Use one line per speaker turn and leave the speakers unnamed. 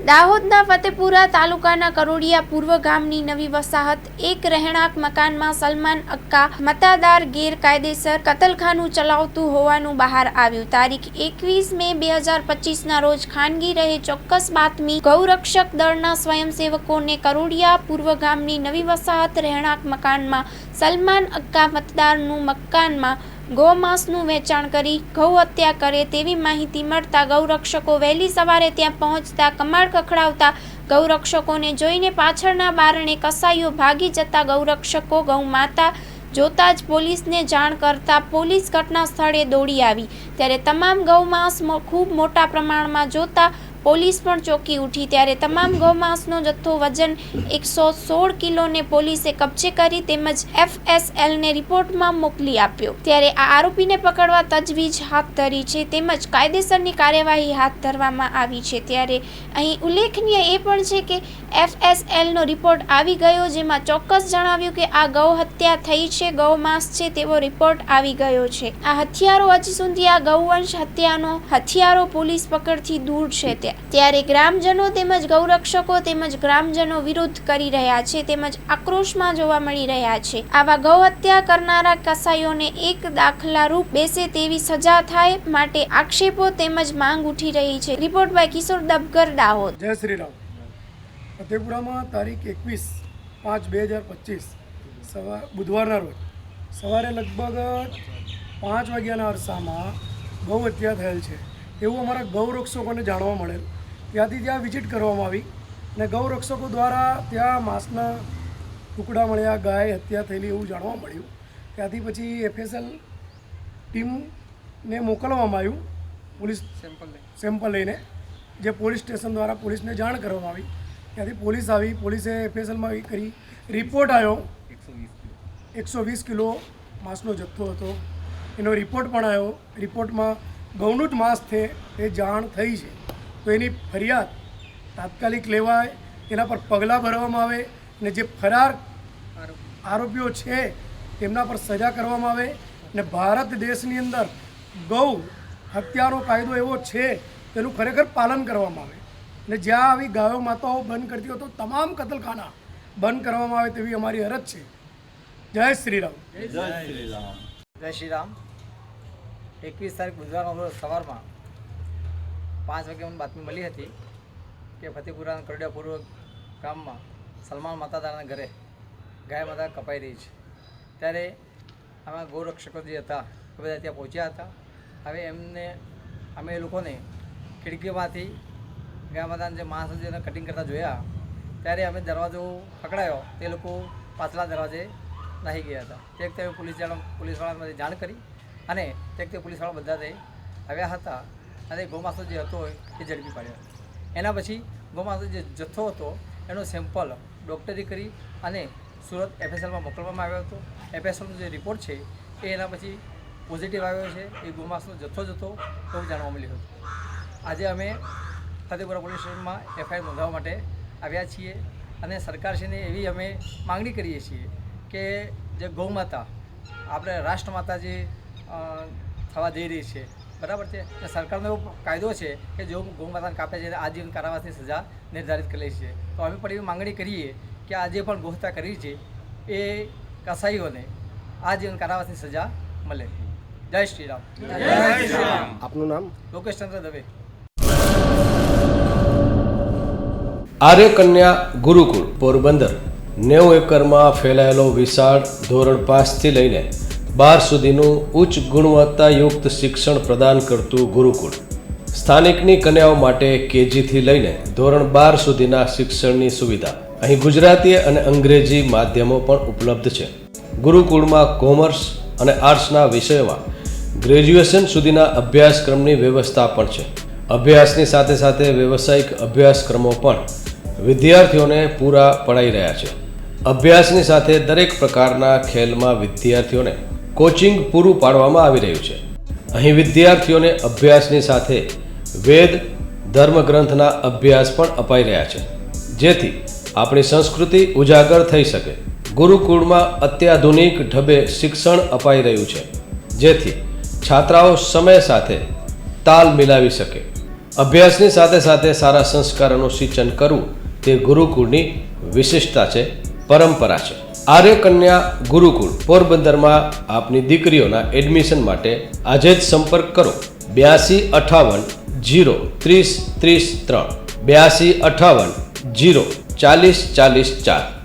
દાહોદના ફતેપુરા તાલુકાના કરોડિયા પૂર્વ ગામની નવી વસાહત એક રહેણાંક મકાનમાં સલમાન અક્કા મતાદાર ગેરકાયદેસર કતલખાનું ચલાવતું હોવાનું બહાર આવ્યું। તારીખ 21 મે 2025ના રોજ ખાનગી રહે ચોક્કસ બાતમી ગૌરક્ષક દળના સ્વયંસેવકોને કરોડિયા પૂર્વ ગામની નવી વસાહત રહેણાંક મકાનમાં સલમાન અક્કા મતદારનું મકાનમાં ગૌમાંસનું વેચાણ કરી ગૌ હત્યા કરે તેવી માહિતી મળતા ગૌરક્ષકો વહેલી સવારે ત્યાં પહોંચતા કમાડ ખખડાવતા ગૌરક્ષકોને જોઈને પાછળના બારણે કસાઈઓ ભાગી જતા ગૌરક્ષકો ગૌમાતા જોતા જ પોલીસને જાણ કરતા પોલીસ ઘટના સ્થળે દોડી આવી। ત્યારે તમામ ગૌમાંસ ખૂબ મોટા પ્રમાણમાં જોતા પોલીસ પણ ચોંકી ઉઠી। ત્યારે તમામ ગૌમાંસનો જથ્થો વજન 116 કિલોને પોલીસે કબજે કરી તેમજ FSLને રિપોર્ટમાં મોકલી આપ્યો। ત્યારે આ આરોપીને પકડવા તજવીજ હાથ ધરી છે તેમજ કાયદેસરની કાર્યવાહી હાથ ધરવામાં આવી છે। ત્યારે અહીં ઉલ્લેખનીય એ પણ છે કે FSLનો રિપોર્ટ આવી ગયો જેમાં ચોક્કસ જણાવ્યું કે આ ગૌ હત્યા થઈ છે, ગૌમાંસ છે તેવો રિપોર્ટ આવી ગયો છે। આ હથિયારો હજી સુધી આ ગૌવંશ હત્યાનો હથિયારો પોલીસ પકડથી દૂર છે। ત્યારે ગ્રામજનો તેમજ ગૌરક્ષકો તેમજ ગ્રામજનો વિરોધ કરી રહ્યા છે તેમજ આક્રોશમાં જોવા મળી રહ્યા છે। આવા ગૌ હત્યા કરનારા કસાઈઓને એક દાખલારૂપ બેસે તેવી સજા થાય માટે આક્ષેપો તેમજ માંગ ઉઠી રહી છે। રિપોર્ટ બાય કિશોર દબગર, દાહોદ।
જય શ્રી રામ। ફતેપુરામાં તારીખ 21/5/2025 બુધવારના રોજ સવારે લગભગ 5 વાગ્યાના અરસામાં ગૌ હત્યા થયેલ છે એવું અમારા ગૌરક્ષકોને જાણવા મળેલ। ત્યાંથી ત્યાં વિઝિટ કરવામાં આવી અને ગૌરક્ષકો દ્વારા ત્યાં માંસના ટુકડા મળ્યા, ગાય હત્યા થયેલી એવું જાણવા મળ્યું। ત્યાંથી પછી FSL ટીમને મોકલવામાં આવ્યું પોલીસ સેમ્પલ લઈને, જે પોલીસ સ્ટેશન દ્વારા પોલીસને જાણ કરવામાં આવી। ત્યાંથી પોલીસ આવી, પોલીસે FSLમાં કરી રિપોર્ટ આવ્યો 120 કિલો માંસનો જથ્થો હતો, એનો રિપોર્ટ પણ આવ્યો। રિપોર્ટમાં ગૌનું જ માંસ છે એ જાણ થઈ છે તો એની ફરિયાદ તાત્કાલિક લેવાય, એના પર પગલાં ભરવામાં આવે અને જે ફરાર આરોપીઓ છે તેમના પર સજા કરવામાં આવે અને ભારત દેશની અંદર ગૌ હત્યાનો કાયદો એવો છે તેનું ખરેખર પાલન કરવામાં આવે અને જ્યાં આવી ગાયો માતાઓ બંધ કરતી હોય તો તમામ કતલખાના બંધ કરવામાં આવે તેવી અમારી અરજ છે। જય શ્રી રામ।
જય શ્રી રામ। જય શ્રી રામ। 21 તારીખ બુધવારના રોજ સવારમાં 5 વાગ્યા મને બાતમી મળી હતી કે ફતેપુરાના કરોડિયા પૂર્વ ગામમાં સલમાન માતાદારના ઘરે ગાય માતા કપાઈ રહી છે। ત્યારે આમાં ગૌરક્ષકો જે હતા એ બધા ત્યાં પહોંચ્યા હતા। હવે અમે એ લોકોને ખિડકીમાંથી ગાય માતાને જે માંસ જેને કટિંગ કરતા જોયા ત્યારે અમે દરવાજો પકડાયો, તે લોકો પાછલા દરવાજે નાહી ગયા હતા। તે વખતે પોલીસવાળાને જાણ કરી અને તે વખતે પોલીસવાળા બધા તે આવ્યા હતા અને ગૌમાંસનો જે હતો એ ઝડપી પાડ્યો। એના પછી ગૌમાંસનો જે જથ્થો હતો એનો સેમ્પલ ડૉક્ટરી કરી અને સુરત FSLમાં મોકલવામાં આવ્યો હતો। FSLનો જે રિપોર્ટ છે એ એના પછી પોઝિટિવ આવ્યો છે। એ ગૌમાંસનો જથ્થો જ હતો એવું જાણવા મળ્યું હતું। આજે અમે ફતેપુરા પોલીસ સ્ટેશનમાં FIR નોંધાવવા માટે આવ્યા છીએ અને સરકારશ્રીને એવી અમે માંગણી કરીએ છીએ કે જે ગૌમાતા આપણે રાષ્ટ્રમાતા જે થવા જઈ રહી છે, બરાબર છે, સરકારનો એવો કાયદો છે કે જો ગૌમાતાને કાપે છે આજીવન કારાવાસની સજા નિર્ધારિત કરેલી છે। તો અમે પણ એવી માંગણી કરીએ કે આજે પણ ગૌહત્યા કરી છે એ કસાઈઓને આજીવન કારાવાસની સજા મળે। જય શ્રી રામ।
જય શ્રી રામ। આપનું નામ?
લોકેશ ચંદ્ર દવે।
આર્ય કન્યા ગુરુકુળ પોરબંદર 90 એકરમાં ફેલાયેલો વિશાળ ધોરણ 5 થી લઈને 12 સુધીનું ઉચ્ચ ગુણવત્તાયુક્ત શિક્ષણ પ્રદાન કરતું ગુરુકુળ સ્થાનિકની કન્યાઓ માટે KG થી લઈને ધોરણ 12 સુધીના શિક્ષણની સુવિધા। અહીં ગુજરાતી અને અંગ્રેજી માધ્યમો પણ ઉપલબ્ધ છે। ગુરુકુળમાં કોમર્સ અને આર્ટ્સના વિષયોમાં ગ્રેજ્યુએશન સુધીના અભ્યાસક્રમની વ્યવસ્થા પણ છે। અભ્યાસની સાથે સાથે વ્યવસાયિક અભ્યાસક્રમો પણ વિદ્યાર્થીઓને પૂરા પડાઈ રહ્યા છે। અભ્યાસની સાથે દરેક પ્રકારના ખેલમાં વિદ્યાર્થીઓને કોચિંગ પૂરું પાડવામાં આવી રહ્યું છે। અહીં વિદ્યાર્થીઓને અભ્યાસની સાથે વેદ ધર્મગ્રંથના અભ્યાસ પણ અપાઈ રહ્યા છે જેથી આપણી સંસ્કૃતિ ઉજાગર થઈ શકે। ગુરુકુળમાં અત્યાધુનિક ઢબે શિક્ષણ અપાઈ રહ્યું છે જેથી છાત્રાઓ સમય સાથે તાલ મિલાવી શકે અભ્યાસની સાથે સાથે સારા સંસ્કારોનું સિંચન કરવું તે ગુરુકુળની વિશિષ્ટતા છે, પરંપરા છે. આર્ય કન્યા ગુરુકુળ પોરબંદરમાં આપની દીકરીઓના એડમિશન માટે આજે જ સંપર્ક કરો 8258 0 30 30 3 8258 0 40 40 4.